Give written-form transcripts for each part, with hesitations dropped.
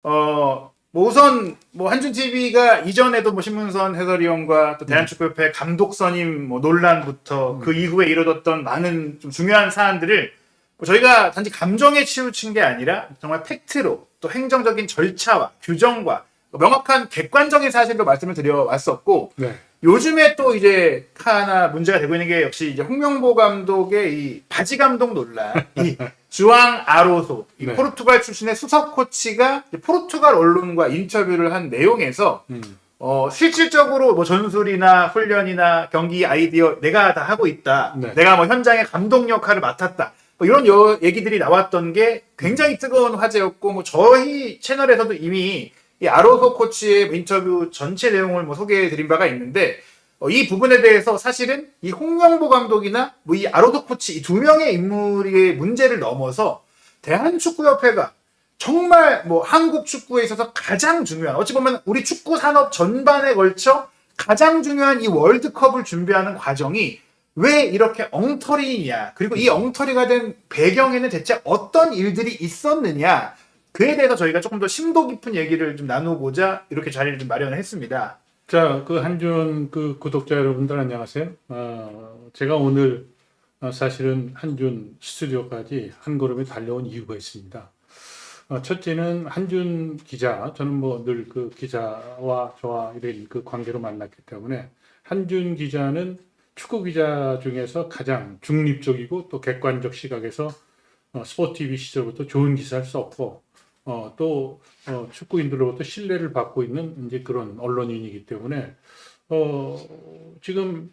뭐 우선 뭐 한준 TV가 이전에도 뭐 신문선 해설위원과 또 대한축구협회 감독 선임 뭐 논란부터 그 이후에 이뤄졌던 많은 좀 중요한 사안들을 뭐 저희가 단지 감정에 치우친 게 아니라 정말 팩트로 또 행정적인 절차와 규정과 명확한 객관적인 사실로 말씀을 드려왔었고 네. 요즘에 또 이제 하나 문제가 되고 있는 게 역시 이제 홍명보 감독의 이 바지 감독 논란, 이 주앙 아로소, 이 네. 포르투갈 출신의 수석 코치가 이제 포르투갈 언론과 인터뷰를 한 내용에서 실질적으로 뭐 전술이나 훈련이나 경기 아이디어 내가 다 하고 있다. 네. 내가 뭐 현장의 감독 역할을 맡았다. 뭐 이런 얘기들이 나왔던 게 굉장히 뜨거운 화제였고 뭐 저희 채널에서도 이미 이 아로소 코치의 인터뷰 전체 내용을 뭐 소개해 드린 바가 있는데 이 부분에 대해서 사실은 이 홍명보 감독이나 뭐 이 아로소 코치 이 두 명의 인물의 문제를 넘어서 대한축구협회가 정말 뭐 한국 축구에 있어서 가장 중요한 어찌 보면 우리 축구 산업 전반에 걸쳐 가장 중요한 이 월드컵을 준비하는 과정이 왜 이렇게 엉터리냐 그리고 이 엉터리가 된 배경에는 대체 어떤 일들이 있었느냐 그에 대해서 저희가 조금 더 심도 깊은 얘기를 좀 나누고자 이렇게 자리를 좀 마련을 했습니다. 자, 그 한준 그 구독자 여러분들 안녕하세요. 제가 오늘 사실은 한준 스튜디오까지 한 걸음에 달려온 이유가 있습니다. 첫째는 한준 기자, 저는 뭐 늘 그 기자와 저와 이런 그 관계로 만났기 때문에 한준 기자는 축구 기자 중에서 가장 중립적이고 또 객관적 시각에서 스포츠 TV 시절부터 좋은 기사를 썼고 또 축구인들로부터 신뢰를 받고 있는 이제 그런 언론인이기 때문에 지금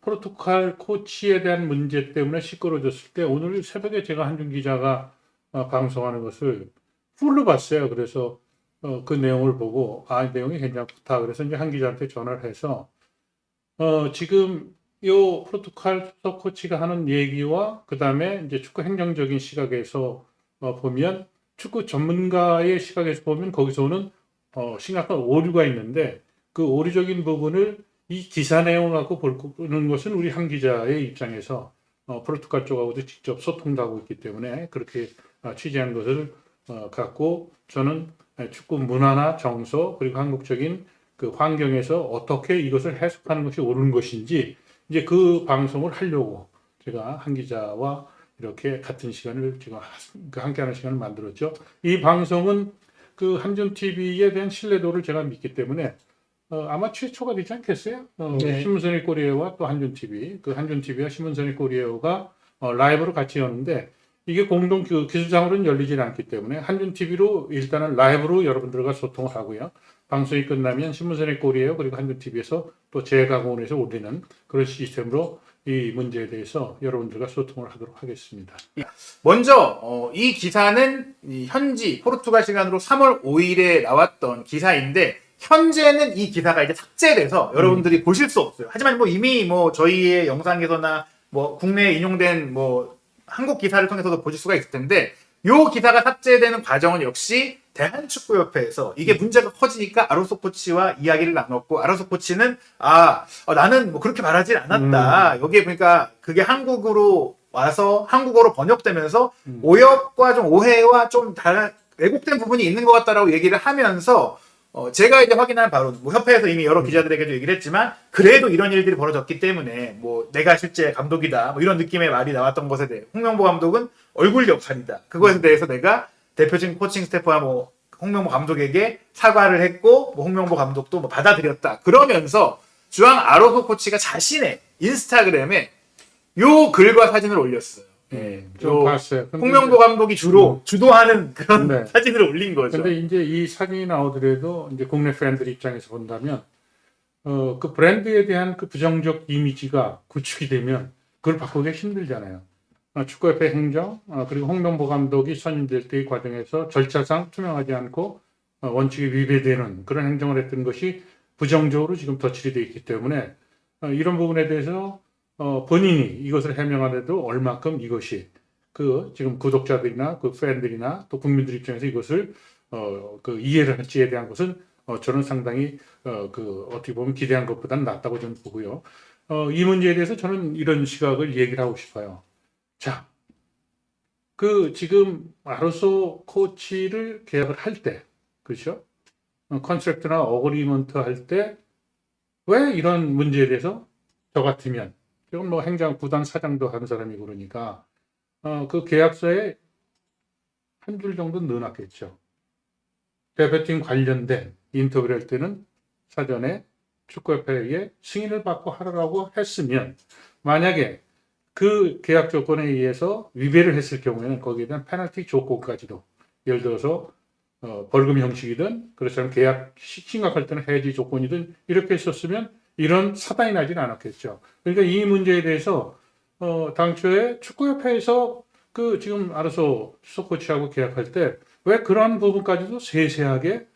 포르투갈 코치에 대한 문제 때문에 시끄러졌을 때 오늘 새벽에 제가 한준 기자가 방송하는 것을 풀로 봤어요. 그래서 그 내용을 보고 이 내용이 괜찮다. 그래서 이제 한 기자한테 전화를 해서 지금 요 포르투갈 수석 코치가 하는 얘기와 그 다음에 이제 축구 행정적인 시각에서 보면 축구 전문가의 시각에서 보면 거기서 는 심각한 오류가 있는데 그 오류적인 부분을 이 기사 내용을 갖고 보는 것은 우리 한 기자의 입장에서 포르투갈 쪽하고도 직접 소통도 하고 있기 때문에 그렇게 취재한 것을 갖고 저는 축구 문화나 정서 그리고 한국적인 그 환경에서 어떻게 이것을 해석하는 것이 옳은 것인지 이제 그 방송을 하려고 제가 한 기자와 이렇게 같은 시간을 지금 함께하는 시간을 만들었죠. 이 방송은 그 한준 TV에 대한 신뢰도를 제가 믿기 때문에 아마 최초가 되지 않겠어요? 네. 신문선의 꼬리에와 또 한준 TV, 그 한준 TV와 신문선의 꼬리에가 라이브로 같이 여는데 이게 공동 기술상으로는 열리지 않기 때문에 한준 TV로 일단은 라이브로 여러분들과 소통을 하고요. 방송이 끝나면 신문선의 꼬리에요 그리고 한준 TV에서 또 재가공을 해서 올리는 그런 시스템으로 이 문제에 대해서 여러분들과 소통을 하도록 하겠습니다. 먼저 이 기사는 현지 포르투갈 시간으로 3월 5일에 나왔던 기사인데 현재는 이 기사가 이제 삭제돼서 여러분들이 보실 수 없어요. 하지만 뭐 이미 뭐 저희의 영상에서나 뭐 국내에 인용된 뭐 한국 기사를 통해서도 보실 수가 있을 텐데 요 기사가 삭제되는 과정은 역시 대한축구협회에서 이게 문제가 커지니까 아로소 코치와 이야기를 나눴고 아로소 코치는 나는 뭐 그렇게 말하진 않았다. 여기에 보니까 그게 한국으로 와서 한국어로 번역되면서 오역과 좀 오해와 좀 왜곡된 부분이 있는 것 같다라고 얘기를 하면서 제가 이제 확인한 바로 뭐 협회에서 이미 여러 기자들에게도 얘기를 했지만 그래도 이런 일들이 벌어졌기 때문에 뭐 내가 실제 감독이다 뭐 이런 느낌의 말이 나왔던 것에 대해 홍명보 감독은 얼굴 역할이다. 그것에 대해서 내가 대표적인 코칭 스태프와 뭐 홍명보 감독에게 사과를 했고 뭐 홍명보 감독도 뭐 받아들였다. 그러면서 주앙 아로소 코치가 자신의 인스타그램에 요 글과 사진을 올렸어요. 좀 봤어요. 홍명보 감독이 주로 주도하는 그런 네. 사진을 올린 거죠. 근데 이제 이 사진이 나오더라도 이제 국내 팬들 입장에서 본다면 그 브랜드에 대한 그 부정적 이미지가 구축이 되면 그걸 바꾸기가 힘들잖아요. 축구협회 행정 그리고 홍명보 감독이 선임될 때의 과정에서 절차상 투명하지 않고 원칙에 위배되는 그런 행정을 했던 것이 부정적으로 지금 덧칠이 되어 있기 때문에 이런 부분에 대해서 본인이 이것을 해명하더라도 얼마큼 이것이 그 지금 구독자들이나 그 팬들이나 또 국민들 입장에서 이것을 그 이해를 할지에 대한 것은 저는 상당히 그 어떻게 보면 기대한 것보다는 낫다고 저는 보고요. 이 문제에 대해서 저는 이런 시각을 얘기를 하고 싶어요. 자, 그 지금 아로소 코치를 계약을 할 때, 그렇죠? 컨트랙트나 어그리먼트 할 때 왜 이런 문제에 대해서 저 같으면 지금 뭐 행정 구단 사장도 한 사람이고 그러니까 그 계약서에 한 줄 정도 넣어놨겠죠. 대표팀 관련된 인터뷰를 할 때는 사전에 축구협회에 승인을 받고 하라고 했으면 만약에 그 계약 조건에 의해서 위배를 했을 경우에는 거기에 대한 페널티 조건까지도 예를 들어서 벌금 형식이든 그렇지만 계약 심각할 때는 해지 조건이든 이렇게 했었으면 이런 사단이 나진 않았겠죠. 그러니까 이 문제에 대해서 당초에 축구협회에서 그 지금 알아서 수석코치하고 계약할 때 왜 그런 부분까지도 세세하게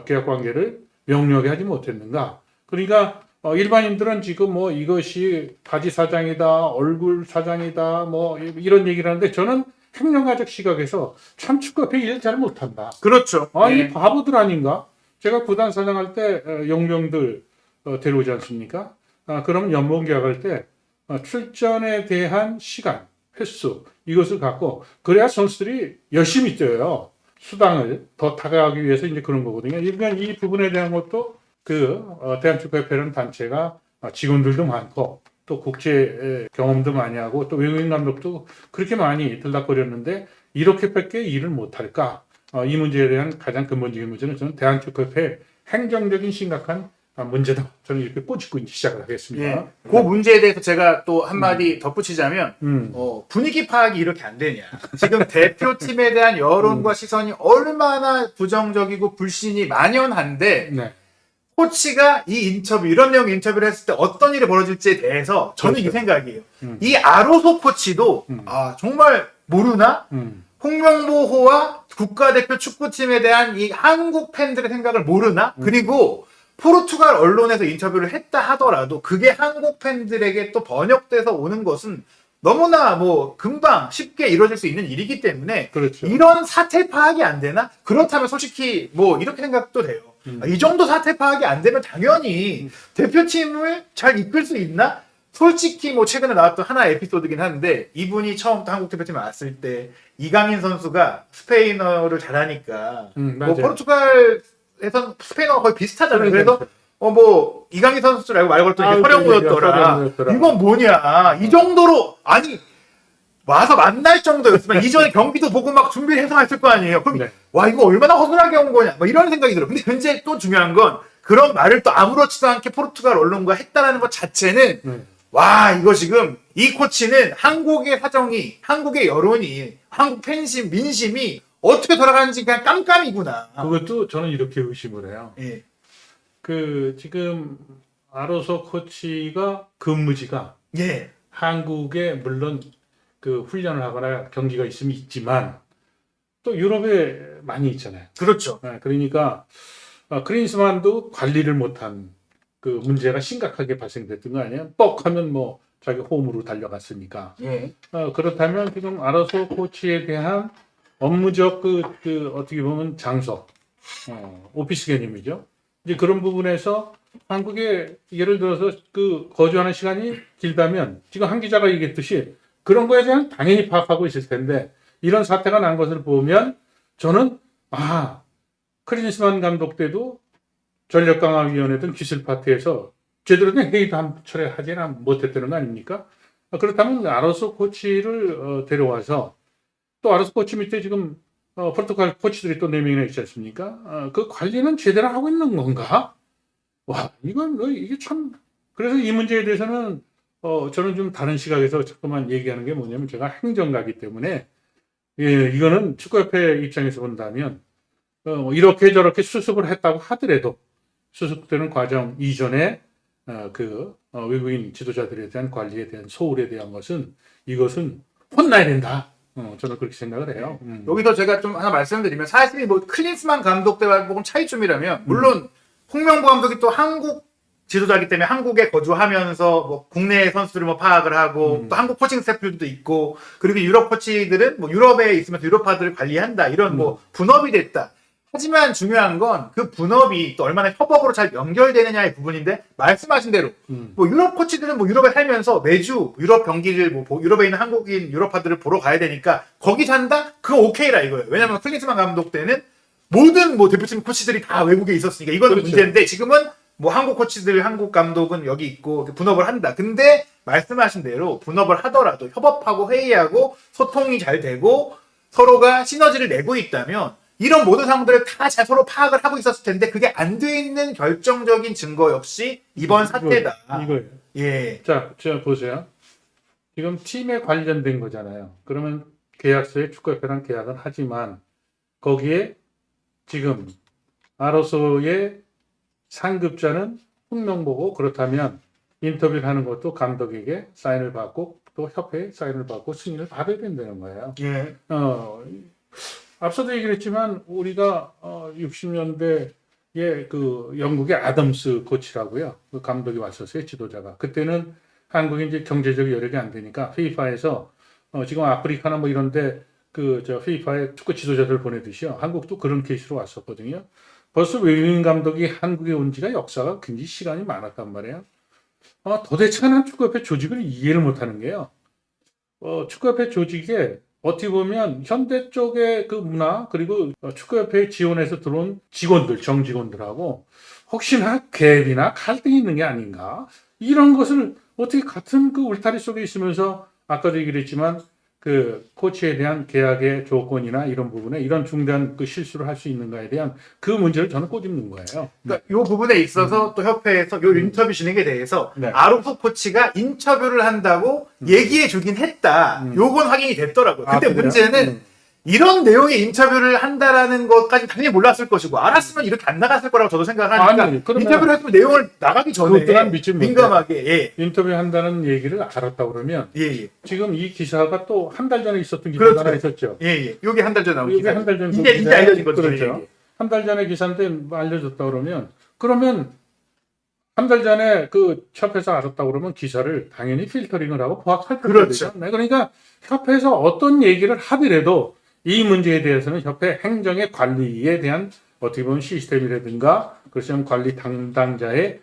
계약 관계를 명료하게 하지 못했는가? 그러니까 일반인들은 지금 뭐 이것이 바지 사장이다, 얼굴 사장이다, 뭐 이런 얘기를 하는데 저는 행정가적 시각에서 참 축구협회 일 잘 못한다. 그렇죠. 이 예. 바보들 아닌가? 제가 구단 사장할 때 용병들 데려오지 않습니까? 그럼 연봉 계약할 때 출전에 대한 시간, 횟수 이것을 갖고 그래야 선수들이 열심히 뛰어요. 수당을 더 타가기 위해서 이제 그런 거거든요. 그러니까 이 부분에 대한 것도 대한축구협회라는 단체가 직원들도 많고 또 국제 경험도 많이 하고 또 외국인 감독도 그렇게 많이 들락거렸는데 이렇게밖에 일을 못할까? 이 문제에 대한 가장 근본적인 문제는 저는 대한축구협회 행정적인 심각한 문제다. 저는 이렇게 꼬집고 시작을 하겠습니다. 예. 그 문제에 대해서 제가 또 한마디 덧붙이자면 분위기 파악이 이렇게 안 되냐. 지금 대표팀에 대한 여론과 시선이 얼마나 부정적이고 불신이 만연한데 네. 코치가 이 인터뷰, 이런 내용 인터뷰를 했을 때 어떤 일이 벌어질지에 대해서 저는 그렇죠. 이 생각이에요. 이 아로소 코치도 정말 모르나? 홍명보호와 국가대표 축구팀에 대한 이 한국 팬들의 생각을 모르나? 그리고 포르투갈 언론에서 인터뷰를 했다 하더라도 그게 한국 팬들에게 또 번역돼서 오는 것은 너무나 뭐 금방 쉽게 이루어질 수 있는 일이기 때문에 그렇죠. 이런 사태 파악이 안 되나? 그렇다면 솔직히 뭐 이렇게 생각도 돼요. 이 정도 사태 파악이 안 되면 당연히 대표팀을 잘 이끌 수 있나? 솔직히 뭐 최근에 나왔던 하나의 에피소드긴 한데 이분이 처음부터 한국 대표팀에 왔을 때 이강인 선수가 스페인어를 잘하니까 뭐 맞아요. 포르투갈에선 스페인어가 거의 비슷하잖아요. 그래서 뭐 이강인 선수 줄 알고 말 걸었더니 이게 서령우였더라. 이건 뭐냐? 이 정도로 아니 와서 만날 정도였으면 이전에 경기도 보고 막 준비를 해서 했을 거 아니에요. 그럼 네. 와 이거 얼마나 허술하게 온 거냐? 뭐 이런 생각이 들어요. 근데 현재 또 중요한 건 그런 말을 또 아무렇지도 않게 포르투갈 언론과 했다라는 것 자체는 와 이거 지금 이 코치는 한국의 사정이, 한국의 여론이, 한국 팬심, 민심이 어떻게 돌아가는지 그냥 깜깜이구나. 그것도 저는 이렇게 의심을 해요. 예. 지금 아로소 코치가 근무지가 예. 한국에 물론 그 훈련을 하거나 경기가 있으면 있지만 또 유럽에 많이 있잖아요. 그렇죠. 그러니까 크린스만도 관리를 못한 그 문제가 심각하게 발생됐던 거 아니에요? 뻑하면 뭐 자기 홈으로 달려갔으니까. 예. 그렇다면 지금 아로소 코치에 대한 업무적 그 어떻게 보면 장소, 오피스 개념이죠. 이제 그런 부분에서 한국에 예를 들어서 그 거주하는 시간이 길다면 지금 한 기자가 얘기했듯이 그런 거에 대한 당연히 파악하고 있을 텐데 이런 사태가 난 것을 보면 저는 크리스만 감독 때도 전력강화위원회든 기술 파트에서 제대로 된 회의도 한 차례 하지는 못했다는 거 아닙니까? 그렇다면 아로소 코치를 데려와서 또 아로소 코치 밑에 지금 포르투갈 코치들이 또 4명이나 있지 않습니까? 그 관리는 제대로 하고 있는 건가? 와, 이게 참. 그래서 이 문제에 대해서는 저는 좀 다른 시각에서 자꾸만 얘기하는 게 뭐냐면 제가 행정가기 때문에 이거는 축구협회 입장에서 본다면 이렇게 저렇게 수습을 했다고 하더라도 수습되는 과정 이전에 외국인 지도자들에 대한 관리에 대한 소홀에 대한 이것은 혼나야 된다. 저는 그렇게 생각을 해요. 여기서 제가 좀 하나 말씀드리면 사실 뭐 클린스만 감독 때와 조금 차이점이라면 물론 홍명보 감독이 또 한국 지도자이기 때문에 한국에 거주하면서 뭐 국내 선수들을 뭐 파악을 하고 또 한국 코칭 스태프들도 있고 그리고 유럽 코치들은 뭐 유럽에 있으면서 유럽파들을 관리한다 이런 뭐 분업이 됐다. 하지만 중요한 건 그 분업이 또 얼마나 협업으로 잘 연결되느냐의 부분인데 말씀하신 대로 뭐 유럽 코치들은 뭐 유럽에 살면서 매주 유럽 경기를 뭐 유럽에 있는 한국인 유럽파들을 보러 가야 되니까 거기 산다? 그거 오케이라 이거예요. 왜냐면 클린스만 감독 때는 모든 뭐 대표팀 코치들이 다 외국에 있었으니까 이거는 그렇죠. 문제인데 지금은 뭐 한국 코치들, 한국 감독은 여기 있고 분업을 한다. 근데 말씀하신 대로 분업을 하더라도 협업하고 회의하고 소통이 잘 되고 서로가 시너지를 내고 있다면 이런 모든 상황들을 다 잘 서로 파악을 하고 있었을 텐데 그게 안 돼 있는 결정적인 증거 역시 이번 사태다. 이거예요. 예. 자, 보세요. 지금 팀에 관련된 거잖아요. 그러면 계약서에 축구협회랑 계약은 하지만 거기에 지금 아로소의 상급자는 홍명보고 그렇다면 인터뷰를 하는 것도 감독에게 사인을 받고 또 협회에 사인을 받고 승인을 받아야 된다는 거예요. 예. 앞서도 얘기를 했지만 우리가 60년대에 그 영국의 아담스 코치라고요. 그 감독이 왔었어요. 지도자가. 그때는 한국이 이제 경제적 여력이 안 되니까 피파에서 지금 아프리카나 뭐 이런데 그 피파에 축구 지도자들 보내듯이요. 한국도 그런 케이스로 왔었거든요. 벌써 외국인 감독이 한국에 온 지가 역사가 굉장히 시간이 많았단 말이에요. 도대체 난 축구협회 조직을 이해를 못하는 게요. 축구협회 조직에 어떻게 보면 현대 쪽의 그 문화 그리고 축구협회 지원해서 들어온 직원들, 정직원들하고 혹시나 갭이나 갈등이 있는 게 아닌가 이런 것을 어떻게 같은 그 울타리 속에 있으면서 아까도 얘기를 했지만 그 코치에 대한 계약의 조건이나 이런 부분에 이런 중대한 그 실수를 할 수 있는가에 대한 그 문제를 저는 꼬집는 거예요. 그러니까 이 부분에 있어서 또 협회에서 이 인터뷰 진행에 대해서 네. 아로소 코치가 인터뷰를 한다고 얘기해 주긴 했다. 요건 확인이 됐더라고요. 근데 그래요? 문제는 이런 내용의 인터뷰를 한다라는 것까지 당연히 몰랐을 것이고 알았으면 이렇게 안 나갔을 거라고 저도 생각하니까 아니, 그러면 인터뷰를 했으면 내용을 나가기 전에 그것도 믿지 못해. 민감하게 예. 인터뷰한다는 얘기를 알았다 그러면 예, 예. 지금 이 기사가 또 한 달 전에 있었던 기사가 그렇죠. 하나 있었죠. 예, 예. 요게 한 달 전에 나온 이게 기사. 한 달 전 이제 알려진 거죠. 그렇죠. 예, 예. 한 달 전에 기사인데 알려줬다 그러면 한 달 전에 그 협회에서 알았다 그러면 기사를 당연히 필터링을 하고 보완할 필요가 그렇죠. 있잖아요. 그러니까 협회에서 어떤 얘기를 하더라도 이 문제에 대해서는 협회 행정의 관리에 대한 어떻게 보면 시스템이라든가 그렇지 않으면 관리 담당자의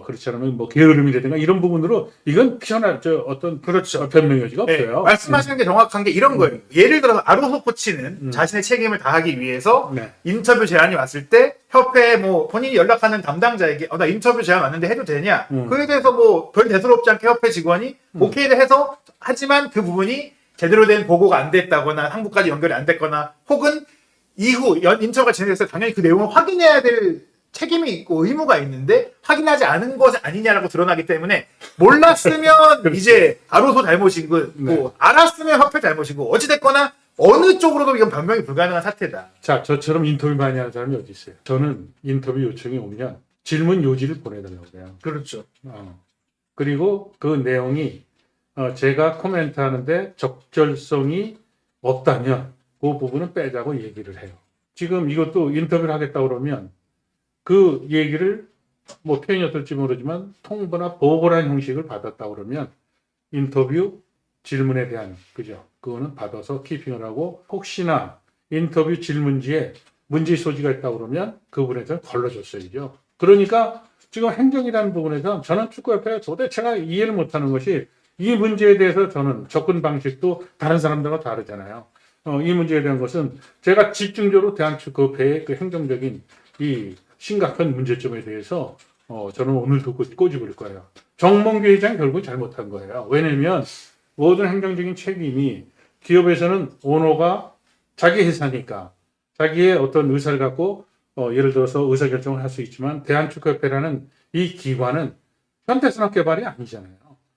그렇지 않으면 뭐 게으름이라든가 이런 부분으로 이건 피어날 어떤 그렇죠. 변명 여지가 네, 없어요. 말씀하시는 게 정확한 게 이런 거예요. 예를 들어서 아로소 코치는 자신의 책임을 다하기 위해서 네. 인터뷰 제안이 왔을 때 협회 뭐 본인이 연락하는 담당자에게 나 인터뷰 제안 왔는데 해도 되냐? 그에 대해서 뭐 별 대수롭지 않게 협회 직원이 오케이를 해서 하지만 그 부분이 제대로 된 보고가 안 됐다거나 한국까지 연결이 안 됐거나 혹은 이후 인터뷰가 진행됐을 때 당연히 그 내용을 확인해야 될 책임이 있고 의무가 있는데 확인하지 않은 것이 아니냐라고 드러나기 때문에 몰랐으면 이제 아로소 잘못이고 뭐 알았으면 협회 잘못이고 어찌됐거나 어느 쪽으로도 이건 변명이 불가능한 사태다. 자, 저처럼 인터뷰 많이 하는 사람이 어디 있어요? 저는 인터뷰 요청이 오면 질문 요지를 보내달라고 해요. 그렇죠. 그리고 그 내용이 제가 코멘트 하는데 적절성이 없다면 그 부분은 빼자고 얘기를 해요. 지금 이것도 인터뷰를 하겠다 그러면 그 얘기를 뭐 표현이 어떨지 모르지만 통보나 보고라는 형식을 받았다 그러면 인터뷰 질문에 대한 그죠? 그거는 받아서 키핑을 하고 혹시나 인터뷰 질문지에 문제 소지가 있다 그러면 그 부분에서 걸러줬어야죠. 그러니까 지금 행정이라는 부분에서 저는 축구협회 도대체가 이해를 못하는 것이 이 문제에 대해서 저는 접근 방식도 다른 사람들과 다르잖아요. 이 문제에 대한 것은 제가 집중적으로 대한축구협회의 그 행정적인 이 심각한 문제점에 대해서 저는 오늘도 꼬집을 거예요. 정몽규 회장이 결국 잘못한 거예요. 왜냐하면 모든 행정적인 책임이 기업에서는 오너가 자기 회사니까 자기의 어떤 의사를 갖고 예를 들어서 의사결정을 할 수 있지만 대한축구협회라는 이 기관은 현대산업개발이 아니잖아요.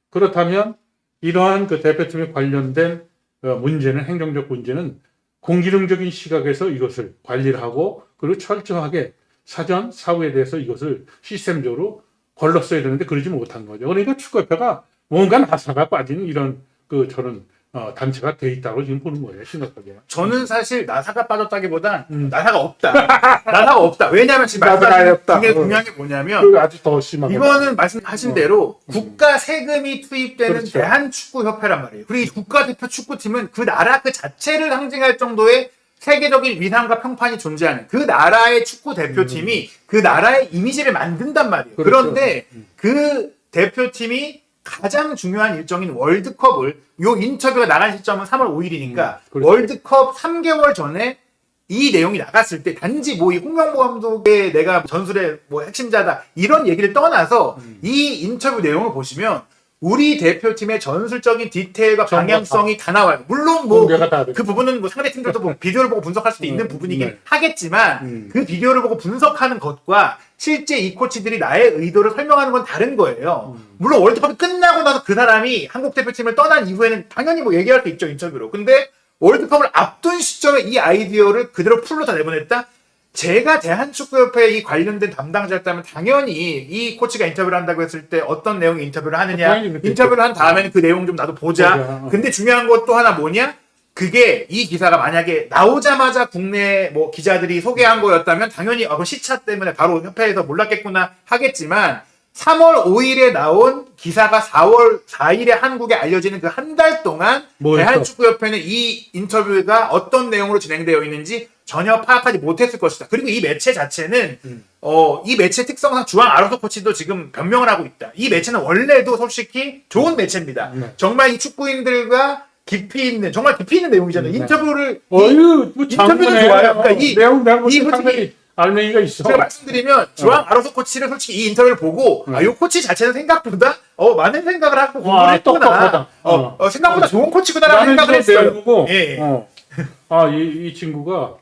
그렇다면 이러한 그 대표팀에 관련된 문제는 행정적 문제는 공기능적인 시각에서 이것을 관리를 하고 그리고 철저하게 사전 사후에 대해서 이것을 시스템적으로 걸렀어야 되는데 그러지 못한 거죠. 그러니까 축구협회가 뭔가 나사가 빠진 이런 그 저는 단체가 돼 있다고 지금 보는 거예요. 심각하게. 저는 사실 나사가 빠졌다기보단 나사가 없다. 나사가 없다. 왜냐하면 지금 나사가 말씀하신 없다. 중에 중요한 게 뭐냐면 그리고 아주 더 심하게. 이거는 말씀하신 대로 국가 세금이 투입되는 그렇죠. 대한축구협회란 말이에요. 그리고 이 국가대표 축구팀은 그 나라 그 자체를 상징할 정도의 세계적인 위상과 평판이 존재하는 그 나라의 축구 대표팀이 그 나라의 이미지를 만든단 말이에요. 그렇죠. 그런데 그 대표팀이 가장 중요한 일정인 월드컵을 요 인터뷰가 나간 시점은 3월 5일이니까 그렇죠. 월드컵 3개월 전에 이 내용이 나갔을 때 단지 뭐 이 홍명보 감독의 내가 전술의 뭐 핵심자다 이런 얘기를 떠나서 이 인터뷰 내용을 보시면 우리 대표팀의 전술적인 디테일과 방향성이 다 나와요. 물론 뭐 그 부분은 뭐 상대 팀들도 뭐 비디오를 보고 분석할 수도 있는 부분이긴 네. 하겠지만 그 비디오를 보고 분석하는 것과 실제 이 코치들이 나의 의도를 설명하는 건 다른 거예요. 물론 월드컵이 끝나고 나서 그 사람이 한국 대표팀을 떠난 이후에는 당연히 뭐 얘기할 수 있죠, 인터뷰로. 근데 월드컵을 앞둔 시점에 이 아이디어를 그대로 풀로 다 내보냈다? 제가 대한축구협회 이 관련된 담당자였다면 당연히 이 코치가 인터뷰를 한다고 했을 때 어떤 내용의 인터뷰를 하느냐, 인터뷰를 한 다음에는 그 내용 좀 나도 보자. 근데 중요한 것도 하나 뭐냐? 그게 이 기사가 만약에 나오자마자 국내 뭐 기자들이 소개한 거였다면 당연히 그 시차 때문에 바로 협회에서 몰랐겠구나 하겠지만 3월 5일에 나온 기사가 4월 4일에 한국에 알려지는 그 한 달 동안 대한축구협회는 이 인터뷰가 어떤 내용으로 진행되어 있는지 전혀 파악하지 못했을 것이다. 그리고 이 매체 자체는 이 매체 특성상 주앙 아로소 코치도 지금 변명을 하고 있다. 이 매체는 원래도 솔직히 좋은 매체입니다. 정말 이 축구인들과 깊이 있는 정말 깊이 있는 내용이잖아요. 인터뷰를 인터뷰는 좋아요. 그러니까 이 솔직히 알맹이가 있어. 제가 말씀드리면 주앙 아로소 코치를 솔직히 이 인터뷰를 보고 이 코치 자체는 생각보다 많은 생각을 하고 공부를 했구나. 생각보다 좋은 코치구나라는 생각을 했어요. 이 친구가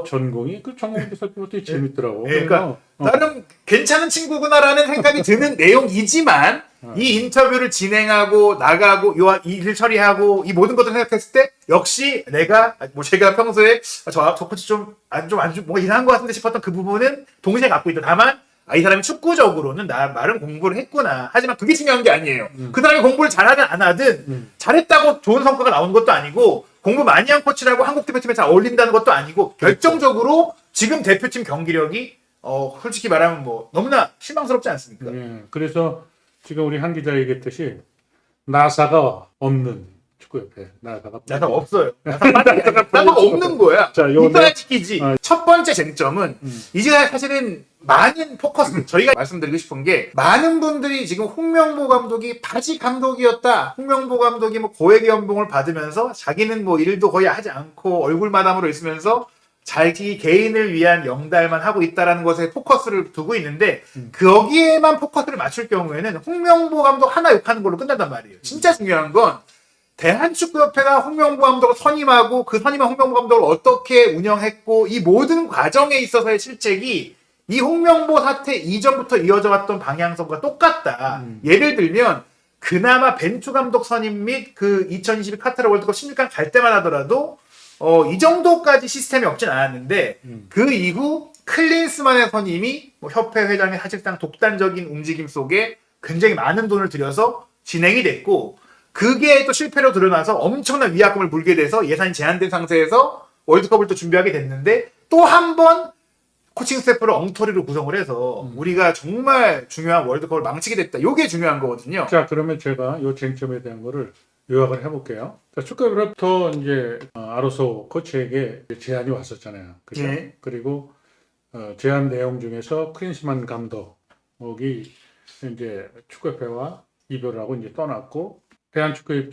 전공이 그 전공도 살펴봤더니 재밌더라고. 그러니까 나름 괜찮은 친구구나라는 생각이 드는 내용이지만 이 인터뷰를 진행하고 나가고 이 일을 처리하고 이 모든 것들을 생각했을 때 역시 내가 뭐 제가 평소에 저 코치 좀 뭔가 이상한 것 같은데 싶었던 그 부분은 동시에 갖고 있다. 다만 이 사람이 축구적으로는 나름 공부를 했구나. 하지만 그게 중요한 게 아니에요. 그 사람이 공부를 잘하든 안 하든 잘했다고 좋은 성과가 나오는 것도 아니고 공부 많이 한 코치라고 한국 대표팀에 잘 어울린다는 것도 아니고 결정적으로 지금 대표팀 경기력이 솔직히 말하면 뭐 너무나 실망스럽지 않습니까? 그래서 지금 우리 한 기자 얘기했듯이 나사가 없는 축구협회. 나사가 없어요. 나사가 없는 거야. 이거야 지키지. 첫 번째 쟁점은 이제 사실은 많은 포커스 저희가 말씀드리고 싶은 게 많은 분들이 지금 홍명보 감독이 바지 감독이었다. 홍명보 감독이 뭐 고액 연봉을 받으면서 자기는 뭐 일도 거의 하지 않고 얼굴 마담으로 있으면서 자기 개인을 위한 영달만 하고 있다라는 것에 포커스를 두고 있는데 거기에만 포커스를 맞출 경우에는 홍명보 감독 하나 욕하는 걸로 끝난단 말이에요. 진짜 중요한 건 대한축구협회가 홍명보 감독을 선임하고 그 선임한 홍명보 감독을 어떻게 운영했고 이 모든 과정에 있어서의 실책이 이 홍명보 사태 이전부터 이어져 왔던 방향성과 똑같다. 예를 들면 그나마 벤투 감독 선임 및 그 2022 카타르 월드컵 16강 갈 때만 하더라도 이 정도까지 시스템이 없진 않았는데 그 이후 클린스만의 선임이 뭐 협회 회장의 사실상 독단적인 움직임 속에 굉장히 많은 돈을 들여서 진행이 됐고 그게 또 실패로 드러나서 엄청난 위약금을 물게 돼서 예산이 제한된 상태에서 월드컵을 또 준비하게 됐는데 또 한 번 코칭 스태프를 엉터리로 구성을 해서 우리가 정말 중요한 월드컵을 망치게 됐다. 이게 중요한 거거든요. 자, 그러면 제가 이 쟁점에 대한 거를 요약을 해볼게요. 축구협회로부터 이제 아로소 코치에게 제안이 왔었잖아요. 그죠? 예. 그리고 제안 내용 중에서 클린스만 감독이 이제 축구협회와 이별을 하고 이제 떠났고 대한축구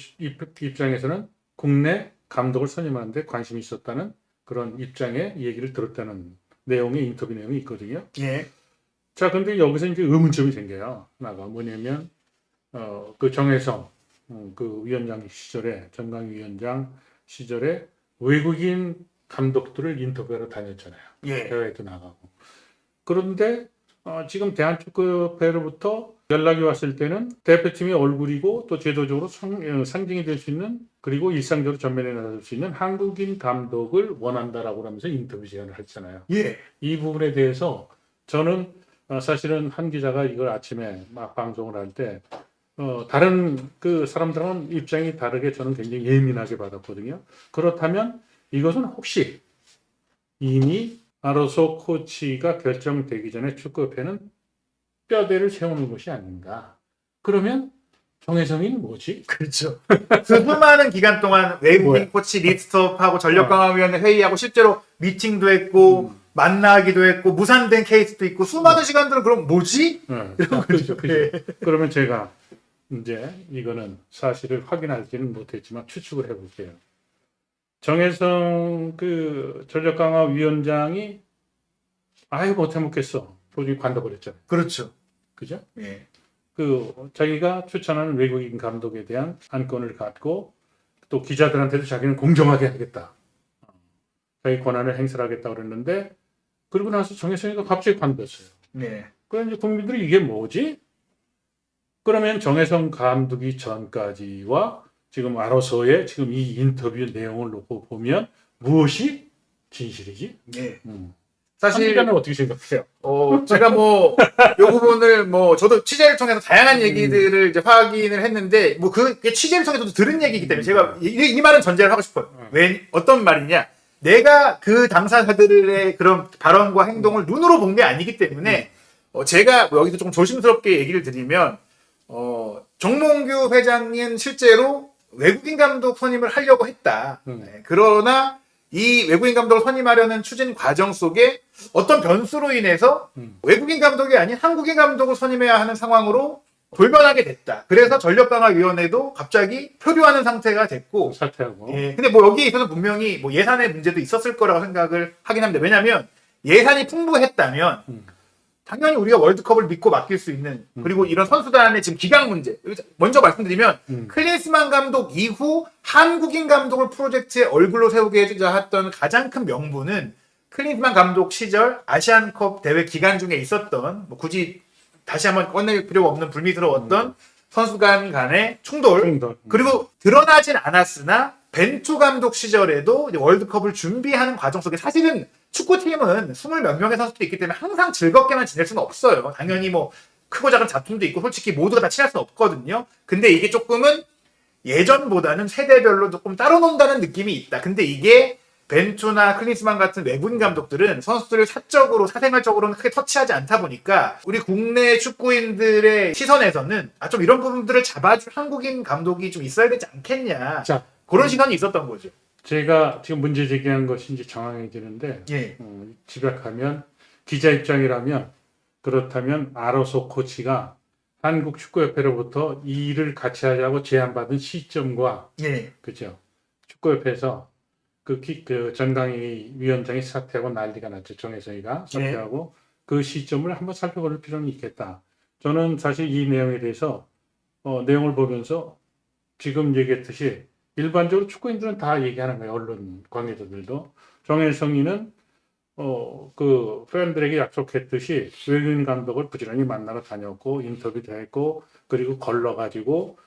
입장에서는 국내 감독을 선임하는데 관심이 있었다는 그런 입장의 얘기를 들었다는 내용의 인터뷰 내용이 있거든요. 예. 자, 근데 여기서 이제 의문점이 생겨요. 하나가 뭐냐면 그 정혜성 그 위원장 시절에 정강 위원장 시절에 외국인 감독들을 인터뷰하러 다녔잖아요. 예. 해외에도 나가고. 그런데 지금 대한축구협회로부터 연락이 왔을 때는 대표팀의 얼굴이고 또 제도적으로 상징이 될 수 있는 그리고 일상적으로 전면에 나설 수 있는 한국인 감독을 원한다라고 하면서 인터뷰 제안을 했잖아요. 예. 이 부분에 대해서 저는 사실은 한 기자가 이걸 아침에 막 방송을 할 때 다른 그 사람들은 입장이 다르게 저는 굉장히 예민하게 받았거든요. 그렇다면 이것은 혹시 이미 아로소 코치가 결정되기 전에 축구협회는 뼈대를 세우는 것이 아닌가. 그러면 정혜성이는 뭐지? 그렇죠. 그 수많은 기간 동안 외국인 뭐야? 코치 리스트업하고 전력강화위원회 회의하고 실제로 미팅도 했고 만나기도 했고 무산된 케이스도 있고 수많은 시간들은 그럼 뭐지? 이런 그렇죠. 거죠. 예. 그러면 제가 이제 이거는 사실을 확인하지는 못했지만 추측을 해볼게요. 정혜성 그 전력강화위원장이 아예 못해 먹겠어. 도저히 관둬버렸잖아요. 그렇죠. 그죠? 예. 그 자기가 추천하는 외국인 감독에 대한 안건을 갖고 또 기자들한테도 자기는 공정하게 하겠다. 자기 권한을 행사하겠다 그랬는데 그러고 나서 정혜성이가 갑자기 관뒀어요. 네. 그럼 이제 국민들이 이게 뭐지? 그러면 정혜성 감독이 전까지와 지금 알아서의 지금 이 인터뷰 내용을 놓고 보면 무엇이 진실이지? 네. 사실 사실 기자는 어떻게 생각해요? 제가 뭐 요 부분을 뭐 저도 취재를 통해서 다양한 얘기들을 이제 확인을 했는데 뭐 그게 취재를 통해서도 들은 얘기이기 때문에 제가 이 말은 전제를 하고 싶어요. 왜 어떤 말이냐? 내가 그 당사자들의 그런 발언과 행동을 눈으로 본 게 아니기 때문에 제가 뭐 여기서 조금 조심스럽게 얘기를 드리면 정몽규 회장은 실제로 외국인 감독 선임을 하려고 했다. 네, 그러나 이 외국인 감독을 선임하려는 추진 과정 속에 어떤 변수로 인해서 외국인 감독이 아닌 한국인 감독을 선임해야 하는 상황으로 돌변하게 됐다. 그래서 전력강화위원회도 갑자기 표류하는 상태가 됐고, 사퇴하고. 예, 근데 뭐 여기에 있어서 분명히 뭐 예산의 문제도 있었을 거라고 생각을 하긴 합니다. 왜냐하면 예산이 풍부했다면 당연히 우리가 월드컵을 믿고 맡길 수 있는 그리고 이런 선수단의 지금 기강 문제 먼저 말씀드리면 클린스만 감독 이후 한국인 감독을 프로젝트의 얼굴로 세우게 해주자 했던 가장 큰 명분은 클린스만 감독 시절 아시안컵 대회 기간 중에 있었던 뭐 굳이 다시 한번 꺼낼 필요가 없는 불미스러웠던 선수간 간의 충돌. 그리고 드러나진 않았으나 벤투 감독 시절에도 이제 월드컵을 준비하는 과정 속에 사실은 축구팀은 20몇 명의 선수들이 있기 때문에 항상 즐겁게만 지낼 수는 없어요. 당연히 뭐 크고 작은 다툼도 있고 솔직히 모두가 다 친할 수는 없거든요. 근데 이게 조금은 예전보다는 세대별로 조금 따로 논다는 느낌이 있다. 근데 이게 벤투나 클린스만 같은 외국인 감독들은 선수들을 사적으로 사생활적으로는 크게 터치하지 않다 보니까 우리 국내 축구인들의 시선에서는 좀 이런 부분들을 잡아줄 한국인 감독이 좀 있어야 되지 않겠냐. 자, 그런 시선이 있었던 거죠. 제가 지금 문제 제기한 것이 이제 정황해지는데 예. 집약하면 기자 입장이라면 그렇다면 아로소 코치가 한국 축구협회로부터 이 일을 같이 하자고 제안받은 시점과 예. 그죠? 축구협회에서 그 전강희 위원장이 사퇴하고 난리가 났죠. 정혜성이가 사퇴하고 그 시점을 한번 살펴볼 필요는 있겠다. 저는 사실 이 내용에 대해서 내용을 보면서 지금 얘기했듯이 일반적으로 축구인들은 다 얘기하는 거예요. 언론 관계자들도. 정혜성이는 그 팬들에게 약속했듯이 외국인 감독을 부지런히 만나러 다녔고 인터뷰도 했고 그리고 걸러가지고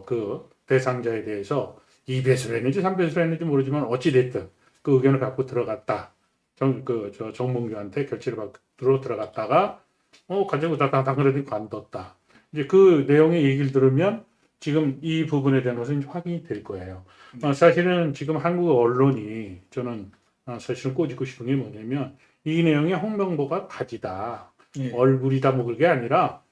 그 대상자에 대해서 2배수를 했는지 3배수를 했는지 모르지만 어찌 됐든 그 의견을 갖고 들어갔다. 정몽규한테 결제를 받으러 들어갔다가 가지고 당그러니 관뒀다. 이제 그 내용의 얘기를 들으면 지금 이 부분에 대한 것은 확인이 될 거예요. 사실은 지금 한국 언론이 저는 사실은 꼬집고 싶은 게 뭐냐면 이 내용이 홍명보가 바지다. 얼굴이다 뭐 그게 아니라